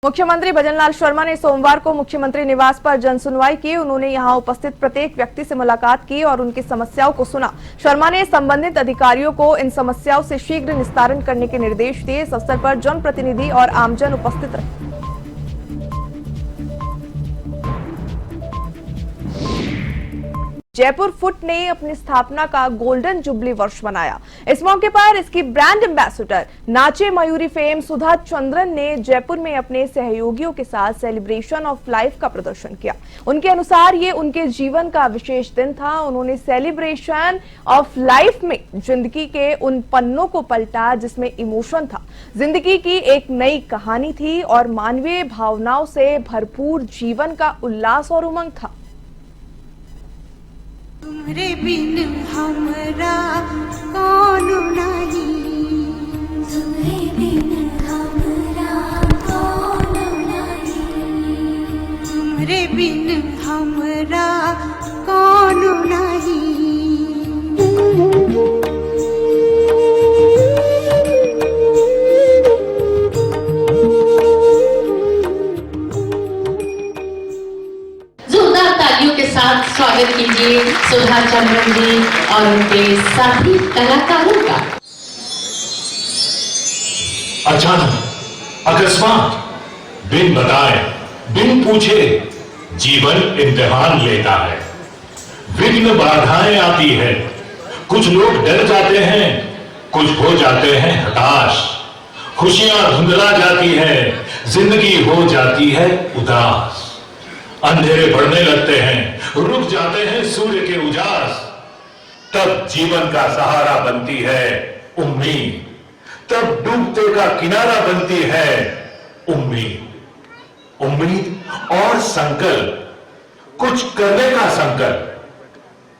मुख्यमंत्री भजनलाल शर्मा ने सोमवार को मुख्यमंत्री निवास पर जनसुनवाई की। उन्होंने यहां उपस्थित प्रत्येक व्यक्ति से मुलाकात की और उनकी समस्याओं को सुना। शर्मा ने संबंधित अधिकारियों को इन समस्याओं से शीघ्र निस्तारण करने के निर्देश दिए। इस अवसर पर जनप्रतिनिधि और आमजन उपस्थित रहे। जयपुर फुट ने अपनी स्थापना का गोल्डन जुबली वर्ष मनाया। इस मौके पर इसकी ब्रांड एम्बेसडर नाचे मयूरी फेम सुधा चंद्रन ने जयपुर में अपने सहयोगियों के साथ सेलिब्रेशन ऑफ लाइफ का प्रदर्शन किया। उनके अनुसार ये उनके जीवन का विशेष दिन था। उन्होंने सेलिब्रेशन ऑफ लाइफ में जिंदगी के उन पन्नों को पलटा जिसमें इमोशन था। जिंदगी की एक नई कहानी थी और मानवीय भावनाओं से भरपूर जीवन का उल्लास और उमंग था। तुम्हारे बिन हमरा कौन नहीं, तुम्हारे बिन हमरा कौन नहीं, तुम्हारे बिन हमरा कौन नहीं। के साथ स्वागत कीजिए सुधा चंद्रन जी और उनके साथी कलाकारों का। अचानक, अकस्मात, बिन बताए, बिन पूछे जीवन इम्तिहान लेता है। विघ्न बाधाएं आती है। कुछ लोग डर जाते हैं, कुछ हो जाते हैं हताश। खुशियां धुंधला जाती है, जिंदगी हो जाती है उदास। अंधेरे बढ़ने लगते हैं, रुक जाते हैं सूर्य के उजास। तब जीवन का सहारा बनती है उम्मीद, तब डूबते का किनारा बनती है उम्मीद। उम्मीद और संकल्प, कुछ करने का संकल्प,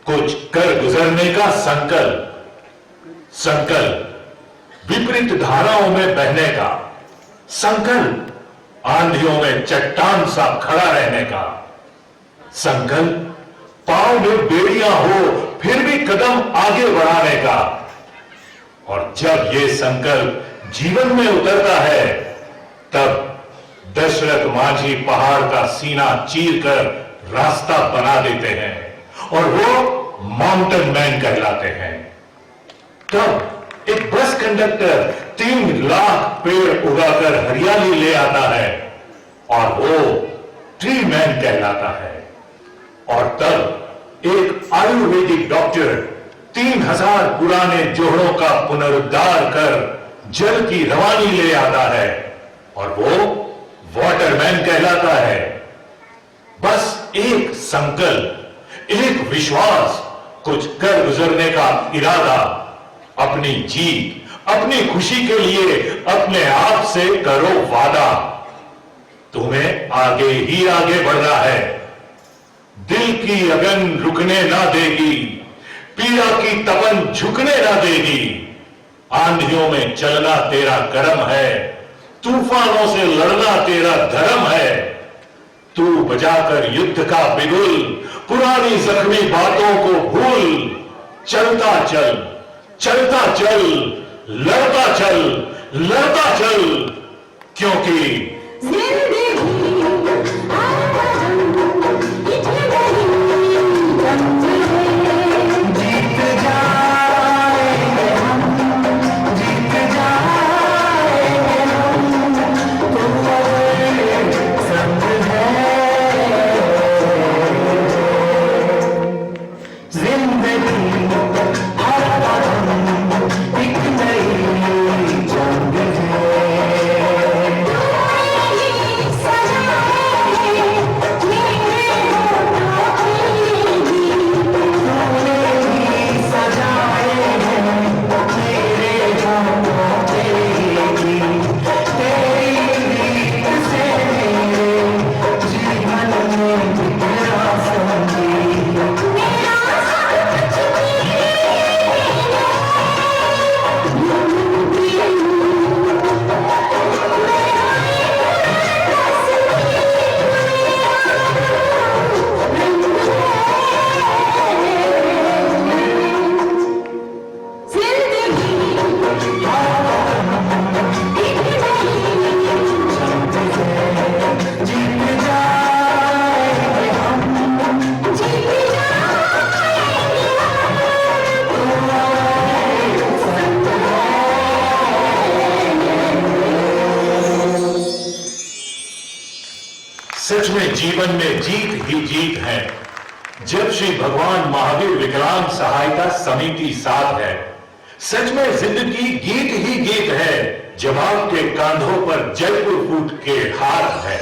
कुछ कर गुजरने का संकल्प। संकल्प विपरीत धाराओं में बहने का, संकल्प आंधियों में चट्टान सा खड़ा रहने का। संकल्प पांव में बेड़ियां हो फिर भी कदम आगे बढ़ाने का। और जब ये संकल्प जीवन में उतरता है तब दशरथ माझी पहाड़ का सीना चीर कर रास्ता बना देते हैं और वो माउंटेन मैन कहलाते हैं। तब एक बस कंडक्टर 3 लाख पेड़ उगाकर हरियाली ले आता है और वो ट्री मैन कहलाता है। और तब एक आयुर्वेदिक डॉक्टर 3000 पुराने जोड़ों का पुनरुद्धार कर जल की रवानी ले आता है और वो वाटरमैन कहलाता है। बस एक संकल्प, एक विश्वास, कुछ कर गुजरने का इरादा, अपनी जीत, अपनी खुशी के लिए अपने आप से करो वादा। तुम्हें आगे ही आगे बढ़ना है। दिल की अगन रुकने ना देगी, पीड़ा की तपन झुकने ना देगी। आंधियों में चलना तेरा कर्म है, तूफानों से लड़ना तेरा धर्म है। तू बजाकर युद्ध का बिगुल, पुरानी जख्मी बातों को भूल। चलता चल, चलता चल, लड़ता चल, लड़ता चल, क्योंकि सच में जीवन में जीत ही जीत है। जब श्री भगवान महावीर विकलांग सहायता समिति साथ है, सच में जिंदगी गीत ही गीत है। जब आपके कांधों पर जयपुर फूट के हाथ है।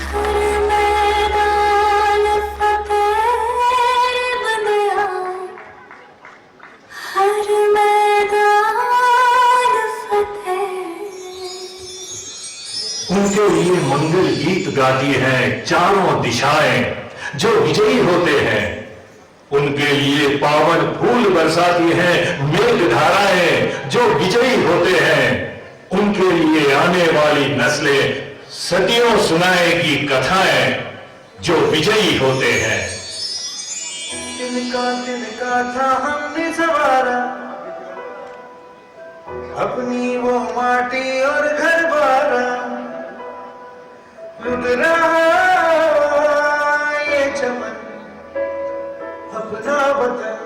हर मैदान फतेह बंदिया, हर मैदान फतेह। उनके लिए मंगल गीत गाती हैं चारों दिशाएं जो विजयी होते हैं। उनके लिए पावन फूल बरसाती हैं मेघ धाराएं जो विजयी होते हैं। उनके लिए आने वाली नस्लें सदियों सुनाएगी कथाएं जो विजयी होते हैं। तिनका था हमने सवारा, अपनी वो माटी और घर बारा। लुट रहा ये चमन अपना वतन,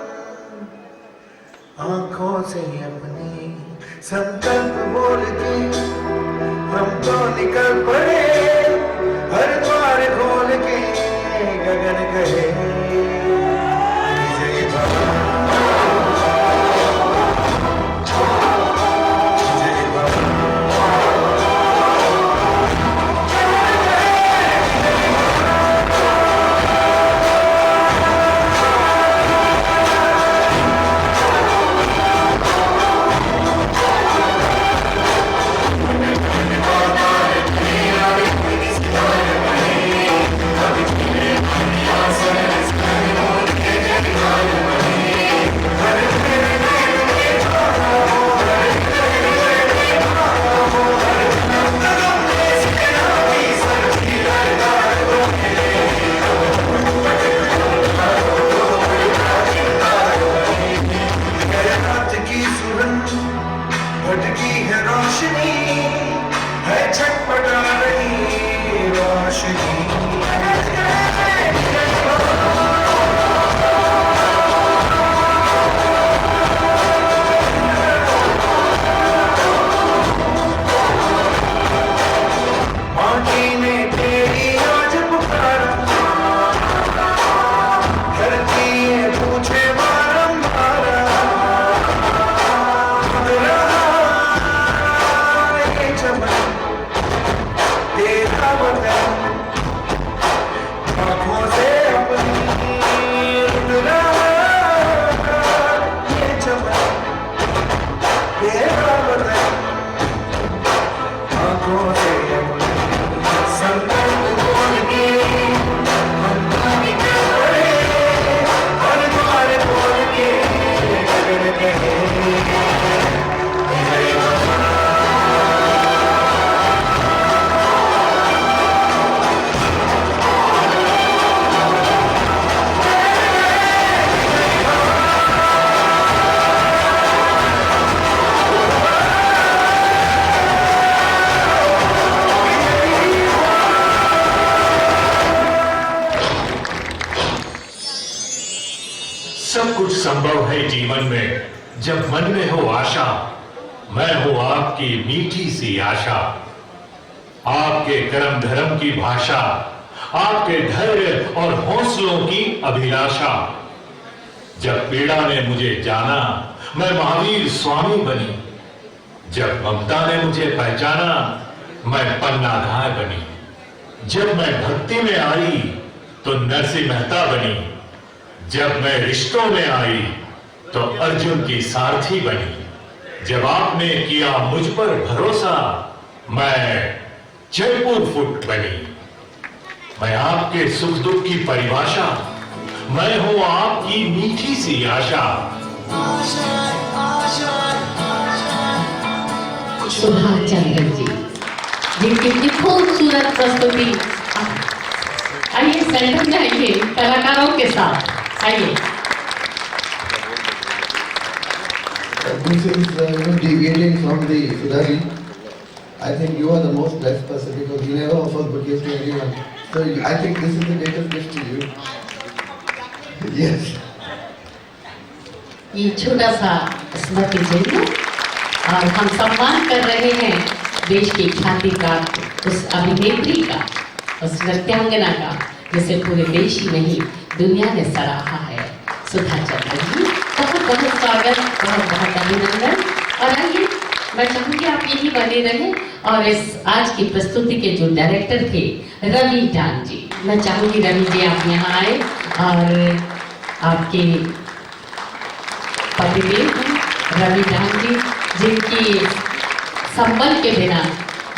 आंखों से अपनी संकल्प बोल के हम तो निकल पड़े। हर द्वार खोल के गगन कहे जय बाबा, जय बाबा। भटकी है रोशनी, है छटपटा रही रोशनी। माटी ने तेरी आज पुकारा, करती है पूछे बारंबार। तेरा वतन आँखों से अपनी लुट रहा ये चमन। तेरा वतन आँखों से अपनी संकल्प बोल के हम निकल पड़े। हर द्वार खोल के गगन कहे जय बाबा। सब कुछ संभव है जीवन में जब मन में हो आशा। मैं हूं आपकी मीठी सी आशा, आपके कर्म धर्म की भाषा, आपके धैर्य और हौसलों की अभिलाषा। जब पीड़ा ने मुझे जाना मैं महावीर स्वामी बनी। जब ममता ने मुझे पहचाना मैं पन्नाधार बनी। जब मैं भक्ति में आई तो नरसिंह मेहता बनी। जब मैं रिश्तों में आई तो अर्जुन की सारथी बनी। जब आपने किया मुझ पर भरोसा मैं जयपुर फुट बनी। मैं आपके सुख दुख की परिभाषा, मैं हूं आपकी मीठी सी आशा। सुधा चंद्रन जी, जिनकी खूबसूरत प्रस्तुति। आइए सेंटर में आइए कलाकारों के साथ आइए। This is deviating from the Sudhari. I think you are the most blessed person because you never offer bouquets to anyone. So I think this is the greatest gift to you. Yes. ये छोटा सा स्मृति चिन्ह और हम सम्मान कर रहे हैं देश की ख्याति का उस अभिनेत्री का उस नृत्यांगना का जिसे पूरे देश ही नहीं दुनिया ने सराहा है। सुधा चंद्रन जी, बहुत बहुत स्वागत, बहुत बहुत अभिनंदन। और आइए, मैं चाहूंगी आप यही बने रहें। और इस आज की प्रस्तुति के जो डायरेक्टर थे रवि डांग जी, मैं चाहूंगी रवि जी आप यहाँ आए और आपके पतिदेव रवि डांग जी, जिनकी संबल के बिना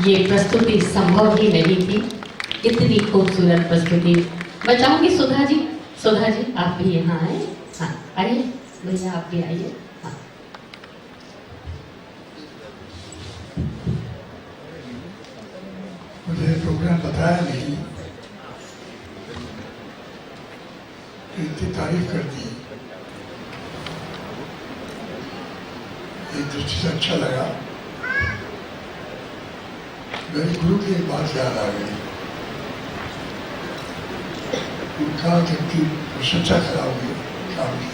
ये प्रस्तुति संभव ही नहीं थी, इतनी खूबसूरत प्रस्तुति। मैं चाहूंगी सुधा जी आप भी यहाँ आए। हाँ आइए भैया, आप भी आइए। हाँ मुझे प्रोग्राम बताया नहीं, इतनी तारीफ कर दी, एक दृष्टि से अच्छा लगा। मेरे गुरु की एक बात याद आ गई, उनका जबकि प्रशंसा कराओगे काम की,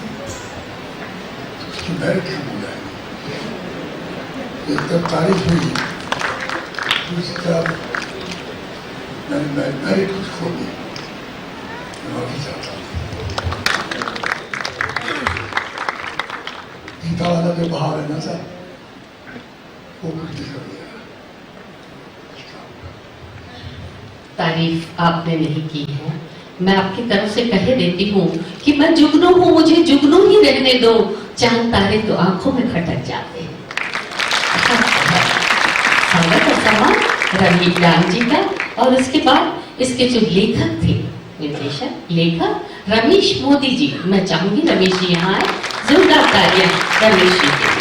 उसकी मेरिट क्यों बुलाएंगे? एक तरफ तारीफ हुई, दूसरी तरफ मैंने मेरिट कुछ खो दी। मैं माफी चाहता हूँ। गीता वाला जो भाव है ना सर, वो कुछ दिखा गया। तारीफ आपने नहीं की है, मैं आपकी तरफ से कह देती हूँ कि मैं जुगनू हूँ, मुझे जुगनू ही रहने दो, चांद तारे तो आंखों में खटक जाते हैं। स्वागत है समान रवि डांग जी का। और उसके बाद इसके जो लेखक थे, निर्देशक लेखक रमेश मोदी जी, मैं चाहूंगी रमेश जी यहाँ आए, जोरदार तालियां रमेश जी के लिए।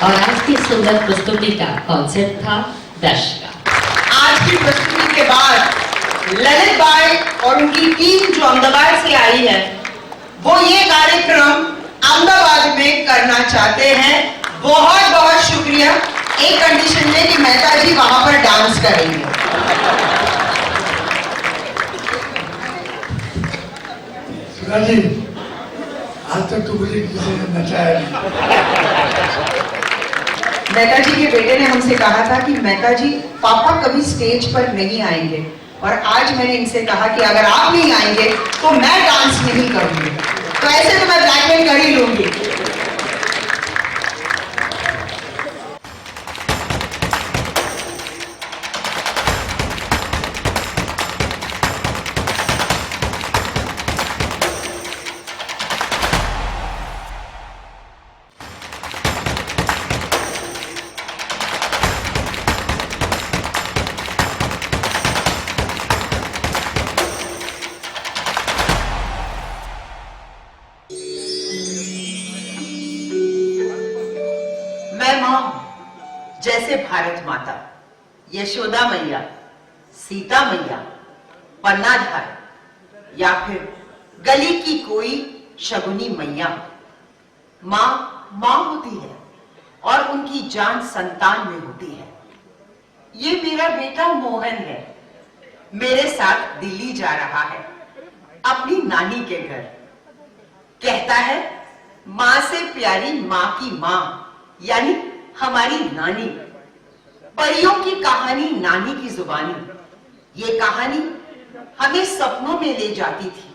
और आज की सुंदर प्रस्तुति का कॉन्सेप्ट था दशका। आज की प्रस्तुति के बाद ललित बाई और उनकी टीम जो अहमदाबाद से आई है, वो ये कार्यक्रम अहमदाबाद में करना चाहते हैं। बहुत बहुत शुक्रिया, एक कंडीशन में कि मेहता जी वहां पर डांस करेंगे। सुधा जी, आज तक तो मुझे किसी ने नचाया नहीं। मेहता जी के बेटे ने हमसे कहा था कि मेहता जी पापा कभी स्टेज पर नहीं आएंगे, और आज मैंने इनसे कहा कि अगर आप नहीं आएंगे तो मैं डांस नहीं करूंगी। तो ऐसे तो मैं ब्लैकमेल कर ही लूंगी। जैसे भारत माता, यशोदा मैया, सीता मैया, पन्नाधार या फिर गली की कोई शगुनी मैया, माँ होती है और उनकी जान संतान में होती है। ये मेरा बेटा मोहन है, मेरे साथ दिल्ली जा रहा है अपनी नानी के घर। कहता है माँ से प्यारी माँ की माँ, यानी हमारी नानी। परियों की कहानी नानी की जुबानी, ये कहानी हमें सपनों में ले जाती थी,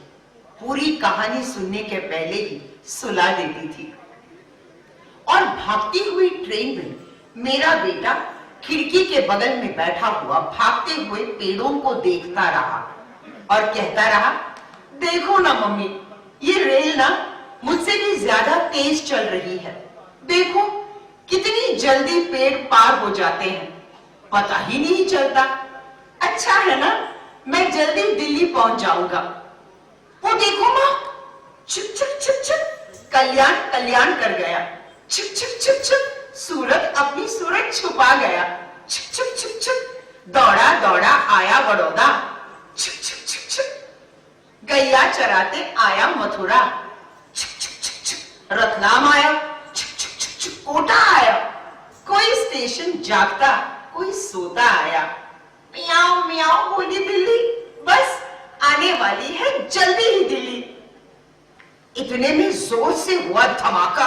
पूरी कहानी सुनने के पहले ही सुला देती थी। और भागती हुई ट्रेन में मेरा बेटा खिड़की के बगल में बैठा हुआ भागते हुए पेड़ों को देखता रहा और कहता रहा, देखो ना मम्मी, ये रेल ना मुझसे भी ज्यादा तेज चल रही है। देखो कितनी जल्दी पेड़ पार हो जाते हैं, पता ही नहीं चलता। अच्छा है ना, मैं जल्दी दिल्ली पहुंच जाऊंगा। वो देखो माँ, छिप छिप छिप छिप कल्याण कर गया। छिप छिप छिप छिप सूरत अपनी सूरत छुपा गया। छिप छिप छिप छिप दौड़ा दौड़ा आया बड़ौदा। छिप छिप छिप छिप गैया चराते आया मथुरा। छिप छिप छिप छिप रतलाम आया। छिप छिप छिप छिप कोटा आया। कोई स्टेशन जागता, कोई सोता आया। म्याऊं म्याऊं बोली बिल्ली, बस आने वाली है जल्दी ही दिल्ली। इतने में जोर से हुआ धमाका।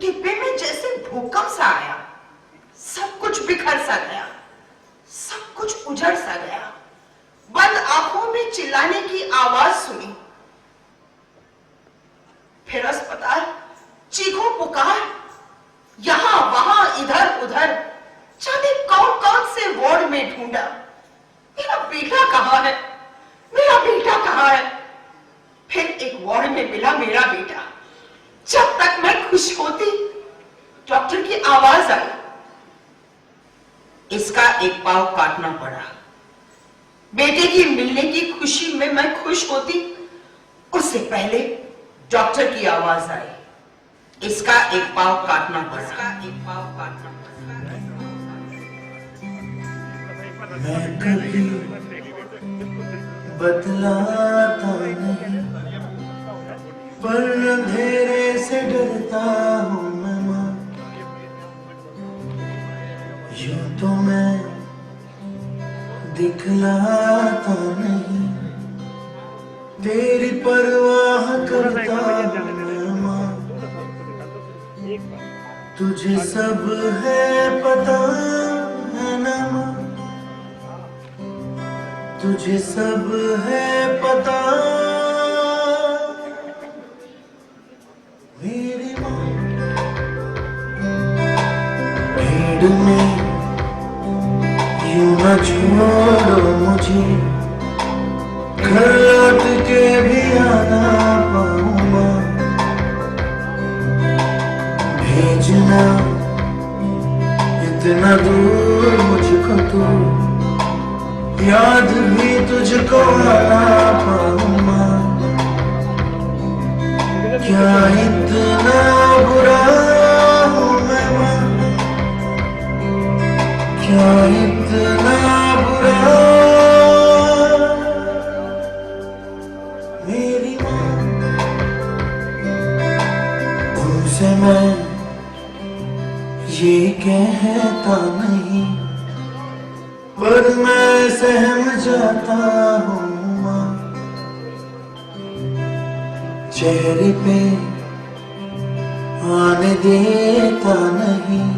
डिब्बे में जैसे भूकंप सा आया, सब कुछ बिखर सा गया, सब कुछ उजड़ सा गया। बंद आंखों में चिल्लाने की आवाज सुनी, फिर अस्पताल, चीखों पुकार, यहां वहां इधर उधर, जाने कौन कौन से वार्ड में ढूंढा। मेरा बेटा कहां है, मेरा बेटा कहां है। फिर एक वार्ड में मिला मेरा बेटा। जब तक मैं खुश होती, डॉक्टर की आवाज आई, इसका एक पांव काटना पड़ा। बेटे की मिलने की खुशी में मैं खुश होती, उससे पहले डॉक्टर की आवाज आई, इसका एक पांव काटना पड़ा। इसका एक पांव काटना पड़ा। मैं कभी बतलाता नहीं, पर अंधेरे से डरता हूँ मैं माँ। यूं तो मैं दिखलाता नहीं, तेरी परवाह करता हूँ मैं माँ। तुझे सब है पता है ना माँ, तुझे सब है पता मेरी माँ। भीड़ में यूं न छोड़ो मुझे, घर लौट के भी आना पाऊँ माँ। भेजना इतना दूर मुझको तू, याद भी तुझको आना पाऊँ माँ। क्या इतना बुरा हूँ मैं माँ, क्या इतना बुरा मेरी माँ। तुमसे मैं ये कहता नहीं, पर मैं सहम जाता हूँ माँ। चेहरे पे आने देता नहीं,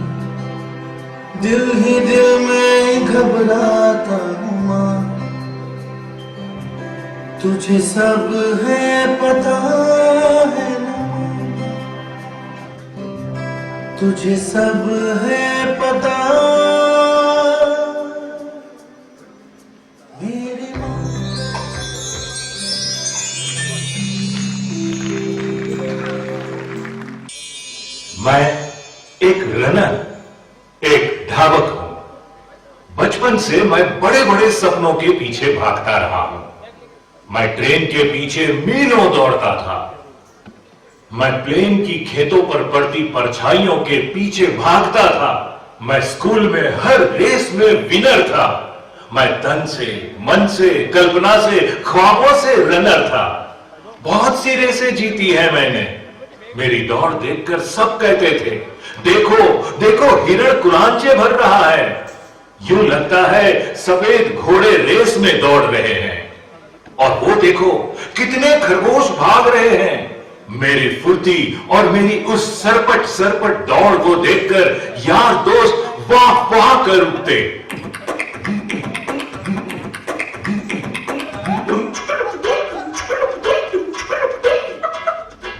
दिल ही दिल में घबराता हूँ माँ। तुझे सब है पता है ना, तुझे सब है पता मेरी माँ। मैं एक रनर, एक धावक हूं। बचपन से मैं बड़े बड़े सपनों के पीछे भागता रहा हूं। मैं ट्रेन के पीछे मीलों दौड़ता था। मैं प्लेन की खेतों पर पड़ती परछाइयों के पीछे भागता था। मैं स्कूल में हर रेस में विनर था। मैं तन से, मन से, कल्पना से, ख्वाबों से रनर था। बहुत सी रेसें जीती है मैंने। मेरी दौड़ देखकर सब कहते थे, देखो देखो हिरण कुलांचे भर रहा है। यूं लगता है सफेद घोड़े रेस में दौड़ रहे हैं। और वो देखो कितने खरगोश भाग रहे हैं। मेरी फुर्ती और मेरी उस सरपट सरपट दौड़ को देखकर यार दोस्त वाह वाह कर उठते।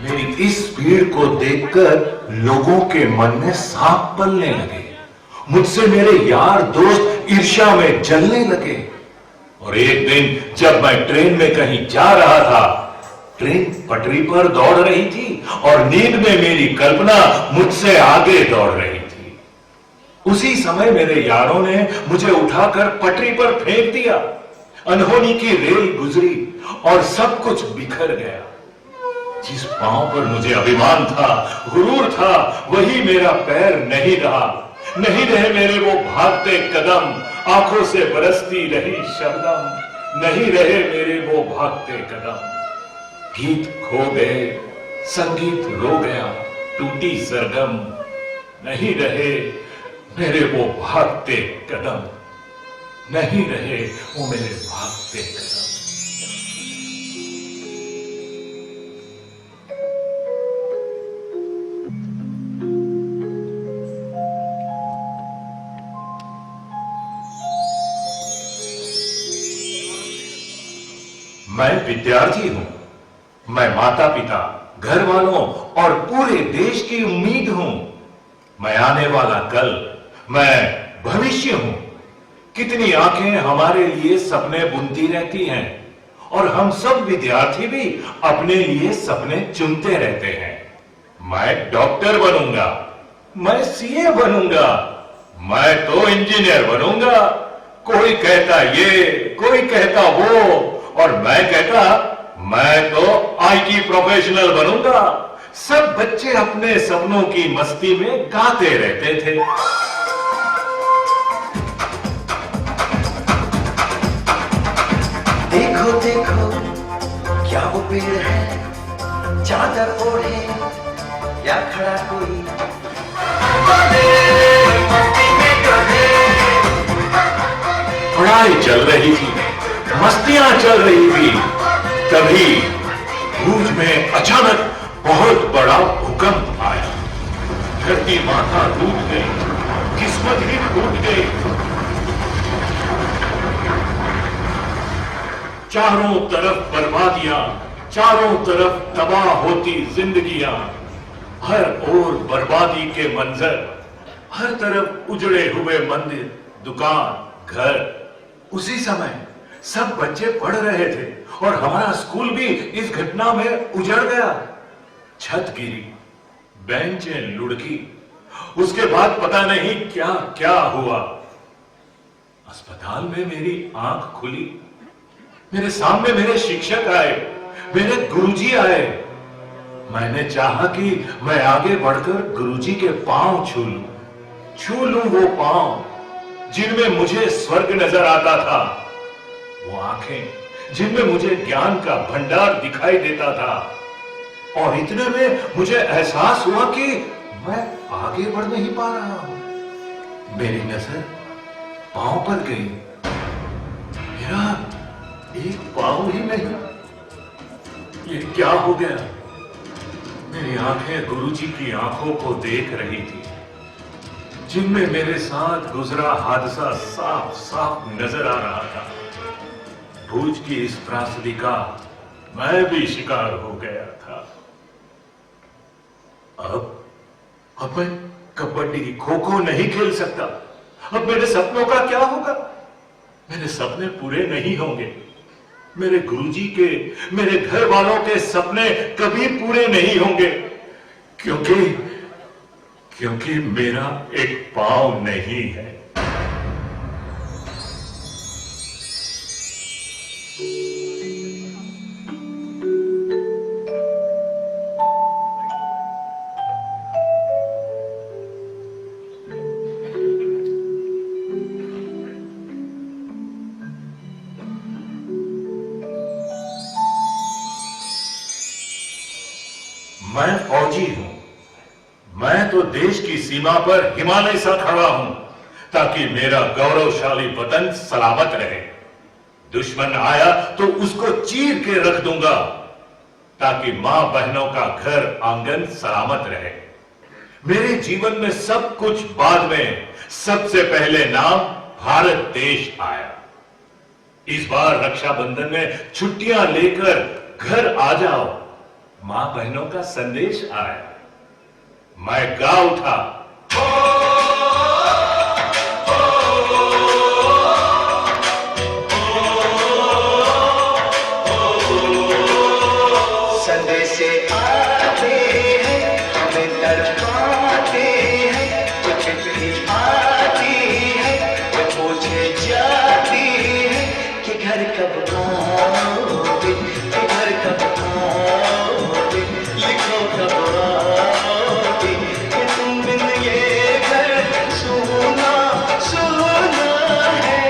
मेरी इस भीड़ को देखकर लोगों के मन में सांप पलने लगे। मुझसे मेरे यार दोस्त ईर्ष्या में जलने लगे। और एक दिन जब मैं ट्रेन में कहीं जा रहा था, ट्रेन पटरी पर दौड़ रही थी और नींद में मेरी कल्पना मुझसे आगे दौड़ रही थी। उसी समय मेरे यारों ने मुझे उठाकर पटरी पर फेंक दिया। अनहोनी की रेल गुजरी और सब कुछ बिखर गया। जिस पांव पर मुझे अभिमान था, गुरूर था, वही मेरा पैर नहीं रहा। नहीं रहे मेरे वो भागते कदम, आंखों से बरसती रही शबनम। नहीं रहे मेरे वो भागते कदम। गीत खो गए, संगीत रो गया, टूटी सरगम। नहीं रहे मेरे वो भागते कदम। नहीं रहे वो मेरे भागते कदम। मैं विद्यार्थी हूं। मैं माता पिता, घर वालों और पूरे देश की उम्मीद हूं। मैं आने वाला कल, मैं भविष्य हूं। कितनी आंखें हमारे लिए सपने बुनती रहती हैं और हम सब विद्यार्थी भी अपने लिए सपने चुनते रहते हैं। मैं डॉक्टर बनूंगा, मैं सीए बनूंगा, मैं तो इंजीनियर बनूंगा। कोई कहता ये, कोई कहता वो, और मैं कहता मैं तो आईटी प्रोफेशनल बनूंगा। सब बच्चे अपने सपनों की मस्ती में गाते रहते थे। देखो देखो क्या वो पेड़ है, चादर ओढ़े या खड़ा कोई। पढ़ाई चल रही थी, मस्तियां चल रही थी। तभी भूज में अचानक बहुत बड़ा भूकंप आया। धरती माथा टूट गई, किस्मत ही टूट गई। चारों तरफ बर्बादियां, चारों तरफ तबाह होती जिंदगियां, हर ओर बर्बादी के मंजर, हर तरफ उजड़े हुए मंदिर, दुकान, घर। उसी समय सब बच्चे पढ़ रहे थे और हमारा स्कूल भी इस घटना में उजड़ गया। छत गिरी, बेंचें लुढ़की, उसके बाद पता नहीं क्या क्या हुआ। अस्पताल में मेरी आंख खुली। मेरे सामने मेरे शिक्षक आए, मेरे गुरुजी आए। मैंने चाहा कि मैं आगे बढ़कर गुरुजी के पांव छू लूं वो पांव जिनमें मुझे स्वर्ग नजर आता था, वो आंखें जिनमें मुझे ज्ञान का भंडार दिखाई देता था। और इतने में मुझे एहसास हुआ कि मैं आगे बढ़ नहीं पा रहा हूं। मेरी नजर पांव पर गई। मेरा एक पांव ही नहीं। ये क्या हो गया? मेरी आंखें गुरुजी की आंखों को देख रही थी, जिनमें मेरे साथ गुजरा हादसा साफ साफ नजर आ रहा था। भूज की इस त्रासदी का मैं भी शिकार हो गया था। अब मैं कबड्डी, खो खो नहीं खेल सकता। अब मेरे सपनों का क्या होगा? मेरे सपने पूरे नहीं होंगे। मेरे गुरुजी के, मेरे घर वालों के सपने कभी पूरे नहीं होंगे, क्योंकि मेरा एक पांव नहीं है। मैं फौजी हूं। मैं तो देश की सीमा पर हिमालय सा खड़ा हूं ताकि मेरा गौरवशाली वतन सलामत रहे। दुश्मन आया तो उसको चीर के रख दूंगा ताकि मां बहनों का घर आंगन सलामत रहे। मेरे जीवन में सब कुछ बाद में, सबसे पहले नाम भारत देश आया। इस बार रक्षाबंधन में छुट्टियां लेकर घर आ जाओ, मां बहनों का संदेश आया। मैं गा उठा, संदेश आते हैं, हमें तड़पाते हैं। कुछ चिट्ठी आती है, वो पूछे जाती है कि घर कब आओगे, कि घर कब आओगे, लिखो कब आओगे, कि तुम बिन ये घर सुना सुना है।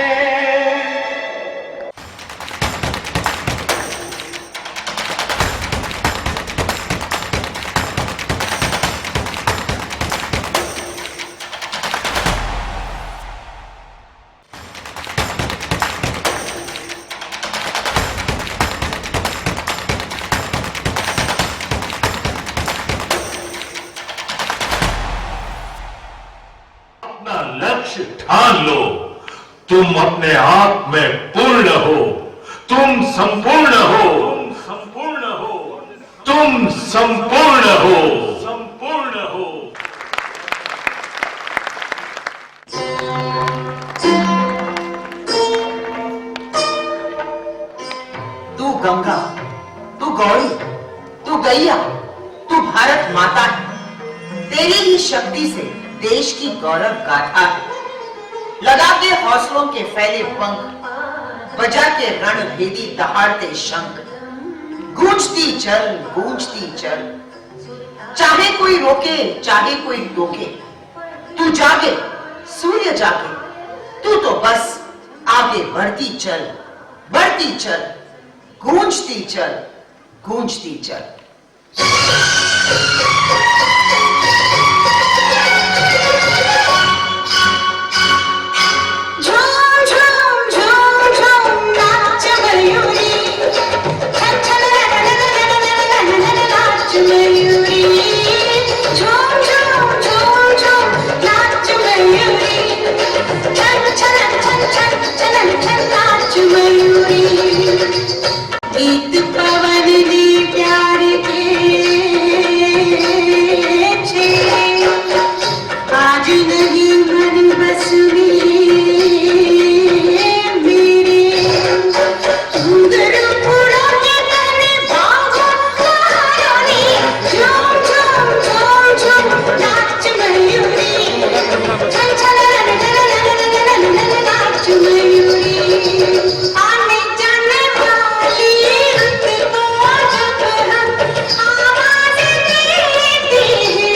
अपना लक्ष्य ठान लो। तुम अपने आप में पूर्ण हो। तुम संपूर्ण हो, तुम संपूर्ण हो, तुम संपूर्ण हो, संपूर्ण हो। तू गंगा, तू गौरी, तू गैया, तू भारत माता है। तेरी ही शक्ति से देश की गौरव गाथा है। लगा के हौसलों के फैले पंख, बजा के रणभेदी दहाड़ते शंख, गूंजती चल, गूंजती चल। चाहे कोई रोके, चाहे कोई टोके, तू जागे, सूर्य जागे, तू तो बस आगे बढ़ती चल, बढ़ती चल, गूंजती चल, गूंजती चल। झूम झूम झूम झूम नाच मयूरी, छन छन नाच मयूरी, झूम झूम झूम झूम नाच मयूरी, छन छन छन छन छन छन नाच मयूरी। गीत पवन ने प्यार के छेड़े, आज नहीं मन बस मेरे घुंघरू उड़ा के तेरे बाहों में, झूम झूम झूम झूम नाच मयूरी, छन छन नाच मयूरी। आने जाने वाली रुत को जब हम आवाज देते हैं,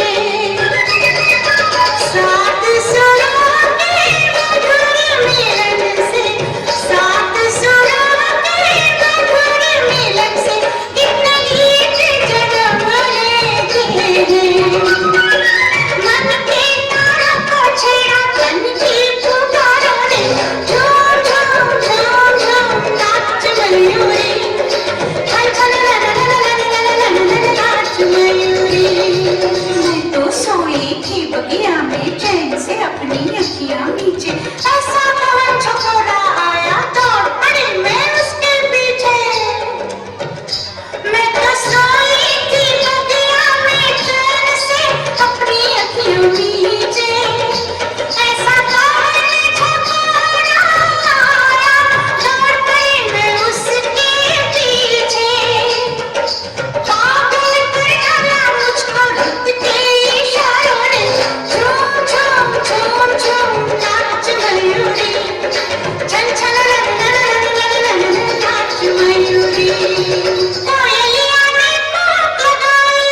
सात सुरों के मधुर मिलन से, सात सुरों के मधुर मिलन से कितने गीत जन्म लेते हैं। मन के तारों को छेड़ा तन की पुकारों ने, झूम झूम झूम झूम नाच मयूरी, छन छन नाच मयूरी। मैं तो सोई थी बगिया में चैन से अपनी अखियां नीचे, ऐसा पवन झकोरा आया दौड़ पड़ी मैं उसके पीछे। मैं तो सोई थी बगिया में चैन से अपनी अखियां नीचे, ऐसा पवन झकोरा आया दौड़ पड़ी मैं उसके पीछे। पागल कर डाला मुझको रुत के इशारों ने, झूम झूम झूम झूम नाच मयूरी, छन छन नाच मयूरी। कोयलिया ने कोक लगाई,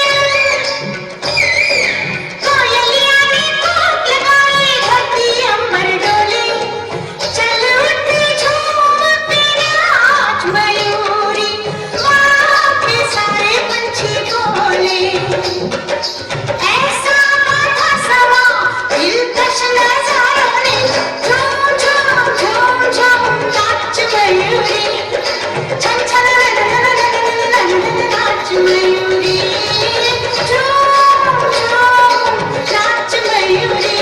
कोयलिया ने कोक लगाई, धरती अंबर डोले, चल उठ झूम के नाच मयूरी, वहाँ पे सारे पंछी बोले। ऐसा था समा दिलकश नजारों ने, झूम झूम झूम झूम नाच मयूरी, छन छन नाच मयूरी, झूम झूम नाच मयूरी,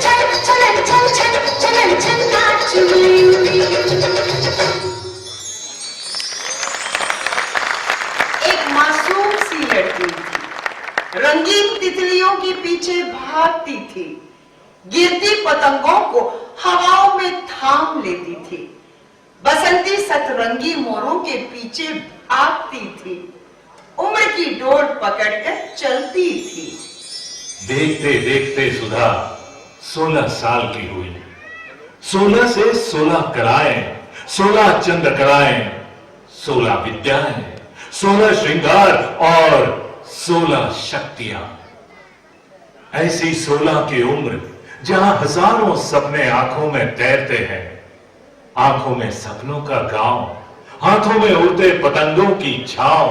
छन छन छन छन छन छन नाच मयूरी। एक मासूम सी लड़की थी, रंगीन तितलियों के पीछे भागती थी, गिरती पतंगों को हवाओं में थाम लेती थी, बसंती सतरंगी मोरों के पीछे भागती थी, उम्र की डोर पकड़कर चलती थी। देखते देखते सुधा 16 साल की हुई। 16 से 16 कलाएं, 16 चंद्रकलाएं, 16 विद्याएं, 16 श्रृंगार और 16 शक्तियां। ऐसी 16 की उम्र जहां हजारों सपने आंखों में तैरते हैं, आंखों में सपनों का गांव, हाथों में उड़ते पतंगों की छांव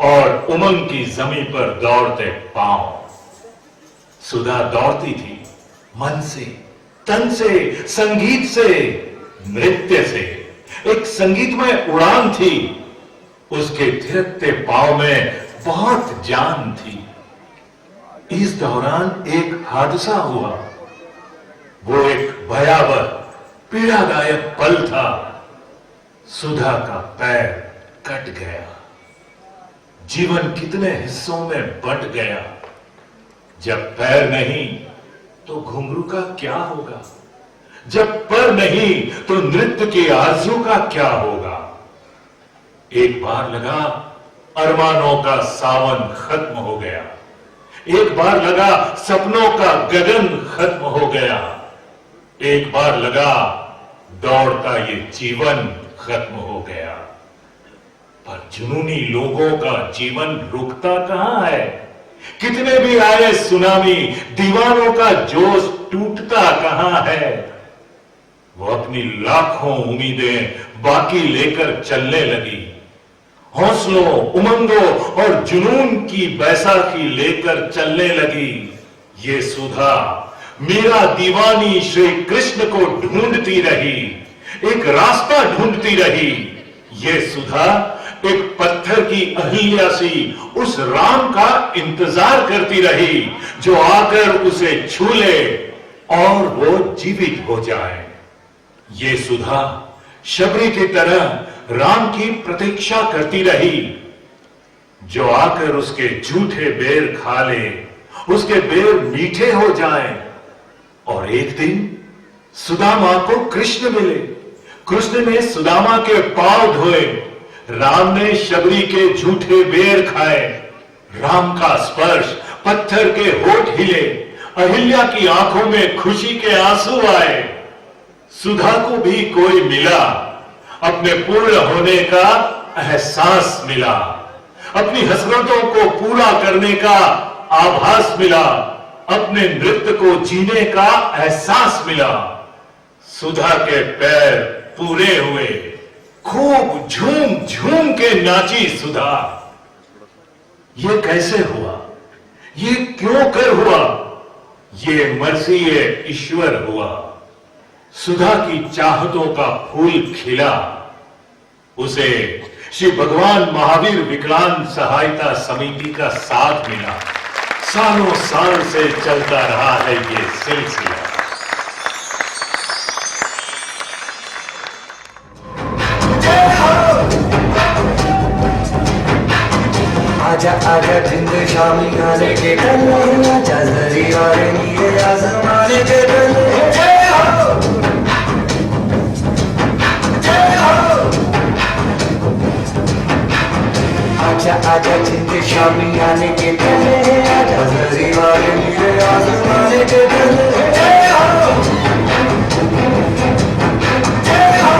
और उमंग की जमीन पर दौड़ते पांव। सुधा दौड़ती थी मन से, तन से, संगीत से, नृत्य से। एक संगीतमय उड़ान थी, उसके थिरकते पांव में बहुत जान थी। इस दौरान एक हादसा हुआ। वो एक भयावह पीड़ादायक पल था। सुधा का पैर कट गया। जीवन कितने हिस्सों में बंट गया। जब पैर नहीं तो घुंघरू का क्या होगा, जब पर नहीं तो नृत्य की आरज़ू का क्या होगा। एक बार लगा अरमानों का सावन खत्म हो गया, एक बार लगा सपनों का गगन खत्म हो गया, एक बार लगा दौड़ता ये जीवन खत्म हो गया। पर जुनूनी लोगों का जीवन रुकता कहां है। कितने भी आए सुनामी, दीवानों का जोश टूटता कहां है। वो अपनी लाखों उम्मीदें बाकी लेकर चलने लगी, हौसलों, उमंगों और जुनून की बैसाखी लेकर चलने लगी। ये सुधा मीरा दीवानी श्री कृष्ण को ढूंढती रही, एक रास्ता ढूंढती रही। ये सुधा एक पत्थर की अहिल्या सी उस राम का इंतजार करती रही, जो आकर उसे छू ले और वो जीवित हो जाए। ये सुधा शबरी की तरह राम की प्रतीक्षा करती रही, जो आकर उसके झूठे बेर खा ले, उसके बेर मीठे हो जाएं। और एक दिन सुदामा को कृष्ण मिले। कृष्ण ने सुदामा के पांव धोए, राम ने शबरी के झूठे बेर खाए। राम का स्पर्श पत्थर के होठ हिले, अहिल्या की आंखों में खुशी के आंसू आए। सुधा को भी कोई मिला, अपने पूर्ण होने का एहसास मिला, अपनी हसरतों को पूरा करने का आभास मिला, अपने नृत्य को जीने का एहसास मिला। सुधा के पैर पूरे हुए, खूब झूम झूम के नाची सुधा। ये कैसे हुआ, ये क्यों कर हुआ, ये मर्जी ईश्वर हुआ। सुधा की चाहतों का फूल खिला, उसे श्री भगवान महावीर विकलांग सहायता समिति का साथ मिला। सालों साल से चलता रहा है ये सिलसिला। आजा आजा जिंद शामी आने के कल, आजा जरी और नीले आसमाने के कल। जय हो, जय हो। आजा आजा जिंद शामी आने के कल, आजा जरी और नीले आसमाने के कल। जय हो, जय हो,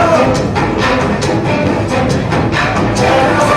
जय हो।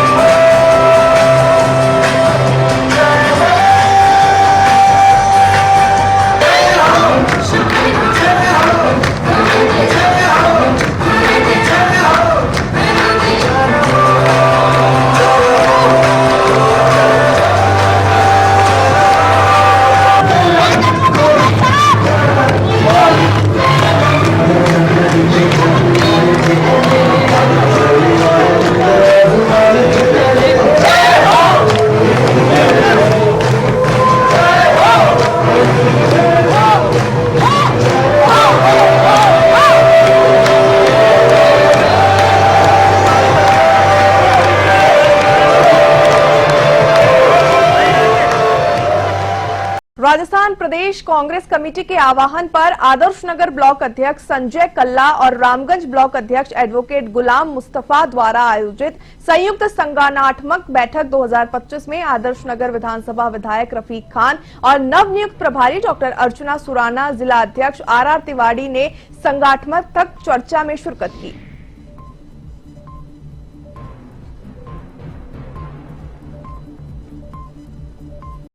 राजस्थान प्रदेश कांग्रेस कमेटी के आह्वान पर आदर्श नगर ब्लॉक अध्यक्ष संजय कल्ला और रामगंज ब्लॉक अध्यक्ष एडवोकेट गुलाम मुस्तफा द्वारा आयोजित संयुक्त संज्ञानात्मक बैठक 2025 में आदर्श नगर विधानसभा विधायक रफीक खान और नवनियुक्त प्रभारी डॉक्टर अर्चना सुराना, जिला अध्यक्ष आर तिवारी ने संगठनात्मक चर्चा में शिरकत की।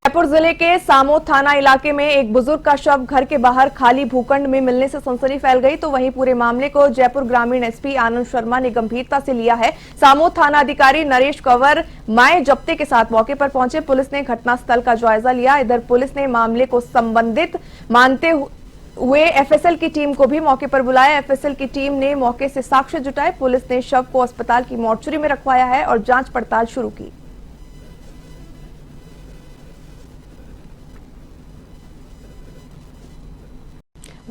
जयपुर जिले के सामोद थाना इलाके में एक बुजुर्ग का शव घर के बाहर खाली भूखंड में मिलने से सनसनी फैल गई, तो वहीं पूरे मामले को जयपुर ग्रामीण एसपी आनंद शर्मा ने गंभीरता से लिया है। सामोद थाना अधिकारी नरेश कंवर माए जप्ते के साथ मौके पर पहुंचे। पुलिस ने घटनास्थल का जायजा लिया। इधर पुलिस ने मामले को संबंधित मानते हुए एफएसएल की टीम को भी मौके पर बुलाया। एफएसएल की टीम ने मौके से साक्ष्य जुटाए। पुलिस ने शव को अस्पताल की मोर्चरी में रखवाया है और जांच पड़ताल शुरू की।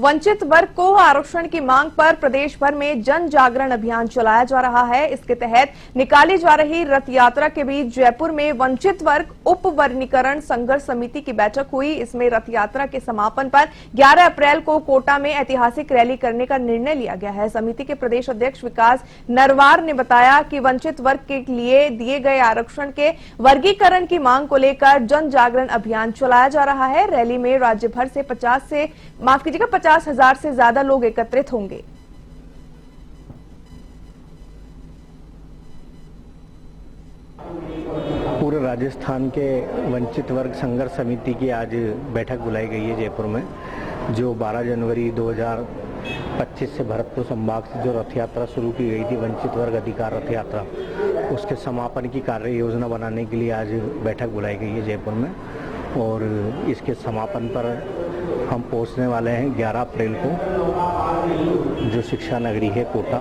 वंचित वर्ग को आरक्षण की मांग पर प्रदेश भर में जन जागरण अभियान चलाया जा रहा है। इसके तहत निकाली जा रही रथ यात्रा के बीच जयपुर में वंचित वर्ग उप वर्गीकरण संघर्ष समिति की बैठक हुई। इसमें रथ यात्रा के समापन पर 11 अप्रैल को कोटा में ऐतिहासिक रैली करने का निर्णय लिया गया है। समिति के प्रदेश अध्यक्ष विकास नरवार ने बताया कि वंचित वर्ग के लिए दिए गए आरक्षण के वर्गीकरण की मांग को लेकर जन जागरण अभियान चलाया जा रहा है। रैली में राज्य भर से 50,000 से ज्यादा लोग एकत्रित होंगे। पूरे राजस्थान के वंचित वर्ग संघर्ष समिति की आज बैठक बुलाई गई है जयपुर में, जो 12 जनवरी 2025 से भरतपुर संभाग से जो रथ यात्रा शुरू की गई थी, वंचित वर्ग अधिकार रथ यात्रा, उसके समापन की कार्य योजना बनाने के लिए आज बैठक बुलाई गई है जयपुर में। और इसके समापन पर हम पहुंचने वाले हैं 11 अप्रैल को, जो शिक्षा नगरी है कोटा,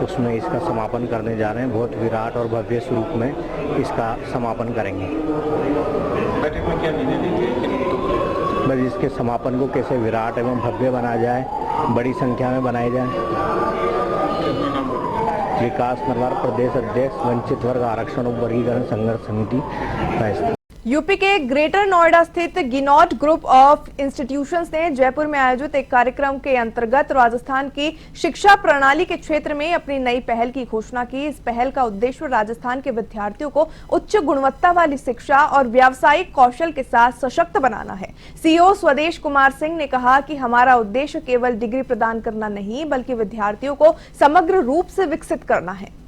उसमें इसका समापन करने जा रहे हैं। बहुत विराट और भव्य स्वरूप में इसका समापन करेंगे। बैठक में क्या निर्णय लेंगे? बस इसके समापन को कैसे विराट एवं भव्य बनाया जाए, बड़ी संख्या में बनाए जाए। विकास नरवार, प्रदेश अध्यक्ष, वंचित वर्ग आरक्षण उप वर्गीकरण संघर्ष समिति। यूपी के ग्रेटर नोएडा स्थित गिनॉट ग्रुप ऑफ इंस्टीट्यूशंस ने जयपुर में आयोजित एक कार्यक्रम के अंतर्गत राजस्थान की शिक्षा प्रणाली के क्षेत्र में अपनी नई पहल की घोषणा की। इस पहल का उद्देश्य राजस्थान के विद्यार्थियों को उच्च गुणवत्ता वाली शिक्षा और व्यावसायिक कौशल के साथ सशक्त बनाना है। सीईओ स्वदेश कुमार सिंह ने कहा कि हमारा उद्देश्य केवल डिग्री प्रदान करना नहीं, बल्कि विद्यार्थियों को समग्र रूप से विकसित करना है।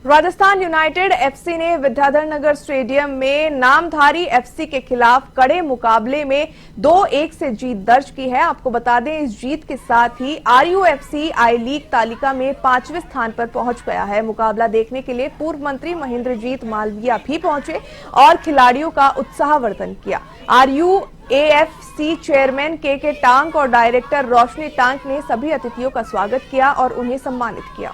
राजस्थान यूनाइटेड एफसी ने विद्याधर नगर स्टेडियम में नामधारी एफसी के खिलाफ कड़े मुकाबले में 2-1 से जीत दर्ज की है। आपको बता दें, इस जीत के साथ ही आरयूएफसी आई लीग तालिका में 5वें स्थान पर पहुंच गया है। मुकाबला देखने के लिए पूर्व मंत्री महेंद्रजीत मालविया भी पहुंचे और खिलाड़ियों का उत्साहवर्धन किया। आरयूएफसी चेयरमैन के टांक और डायरेक्टर रोशनी टांक ने सभी अतिथियों का स्वागत किया और उन्हें सम्मानित किया।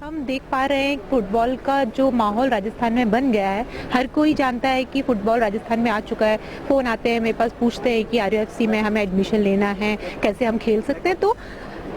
हम देख पा रहे हैं फुटबॉल का जो माहौल राजस्थान में बन गया है। हर कोई जानता है कि फुटबॉल राजस्थान में आ चुका है। फोन आते हैं मेरे पास, पूछते हैं कि आरयूएफसी में हमें एडमिशन लेना है, कैसे हम खेल सकते हैं। तो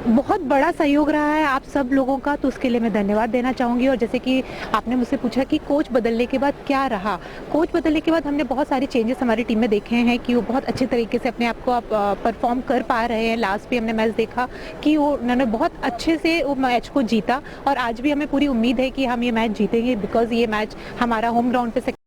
बहुत बड़ा सहयोग रहा है आप सब लोगों का, तो उसके लिए मैं धन्यवाद देना चाहूँगी। और जैसे कि आपने मुझसे पूछा कि कोच बदलने के बाद क्या रहा, कोच बदलने के बाद हमने बहुत सारे चेंजेस हमारी टीम में देखे हैं कि वो बहुत अच्छे तरीके से अपने आप को परफॉर्म कर पा रहे हैं। लास्ट भी हमने मैच देखा कि उन्होंने बहुत अच्छे से वो मैच को जीता और आज भी हमें पूरी उम्मीद है कि हम ये मैच जीतेंगे, बिकॉज ये मैच हमारा होम ग्राउंड पे